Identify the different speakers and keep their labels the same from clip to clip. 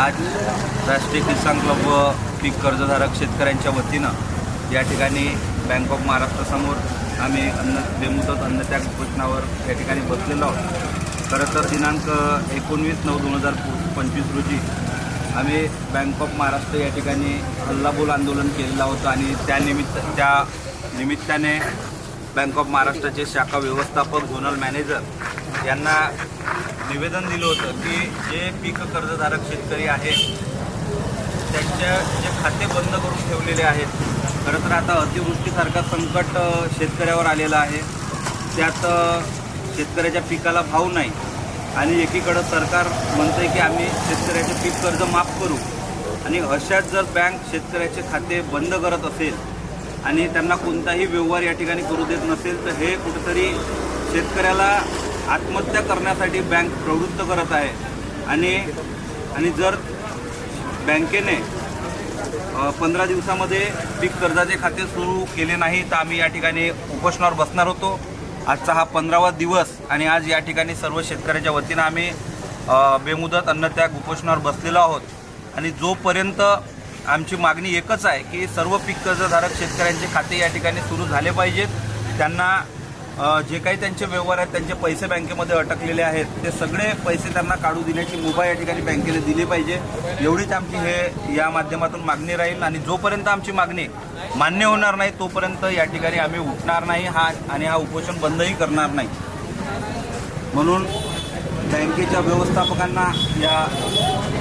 Speaker 1: आज राष्ट्रीय किसान क्लब व पीक कर्जधारक शेतकऱ्यांच्या वतीनं या ठिकाणी बँक ऑफ महाराष्ट्रासमोर आम्ही बेमुदत अन्नत्याग घोषणावर या ठिकाणी बसलेलो आहोत। खरं तर दिनांक 19/9/2025 रोजी आम्ही बँक ऑफ महाराष्ट्र या ठिकाणी हल्लाबोल आंदोलन केलेलं होतं आणि त्या निमित्ताने बँक ऑफ महाराष्ट्राचे शाखा व्यवस्थापक झोनल मॅनेजर यांना निवेदन दिलं होतं की जे पीक कर्जधारक शेतकरी आहेत त्यांच्या जे खाते बंद करून ठेवलेले आहेत। खरं तर आता अतिवृष्टीसारखा संकट शेतकऱ्यावर आलेलं आहे, त्यात शेतकऱ्याच्या पिकाला भाव नाही आणि एकीकडं सरकार म्हणतंय की आम्ही शेतकऱ्याचे पीक कर्ज माफ करू आणि अशात जर बँक शेतकऱ्याचे खाते बंद करत असेल आणि त्यांना कोणताही व्यवहार या ठिकाणी करू देत नसेल तर हे कुठेतरी शेतकऱ्याला आत्महत्या करण्यासाठी बँक प्रवृत्त करत आहे आणि जर बँकेने 15 दिवसामध्ये पीक कर्जाचे खाते सुरू केले नाही तर आम्ही या ठिकाणी उपोषणावर बसणार होतो। आजचा हा 15वा दिवस आणि आज या ठिकाणी सर्व शेतकऱ्याच्या वतीनं आम्ही बेमुदत अन्नत्याग उपोषणावर बसलेलो आहोत आणि जोपर्यंत आमची मागणी एकच आहे की सर्व पीक कर्जधारक शेतकऱ्यांचे खाते या ठिकाणी सुरू झाले पाहिजेत। त्यांना जे काही त्यांचे व्यवहार आहेत, त्यांचे पैसे बँकेमध्ये अटकलेले आहेत, ते सगळे पैसे त्यांना काढू देण्याची मुभा या ठिकाणी बँकेने दिली पाहिजे। एवढीच आमची हे या माध्यमातून मागणी राहील आणि जोपर्यंत आमची मागणी मान्य होणार नाही तोपर्यंत या ठिकाणी आम्ही उठणार नाही हा उपोषण बंदही करणार नाही। म्हणून बँकेच्या व्यवस्थापकांना या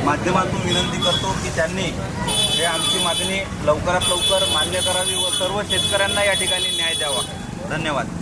Speaker 1: माध्यमातून विनंती करतो की त्यांनी हे आमची मागणी लवकरात लवकर मान्य करावी व सर्व शेतकऱ्यांना या ठिकाणी न्याय द्यावा। धन्यवाद।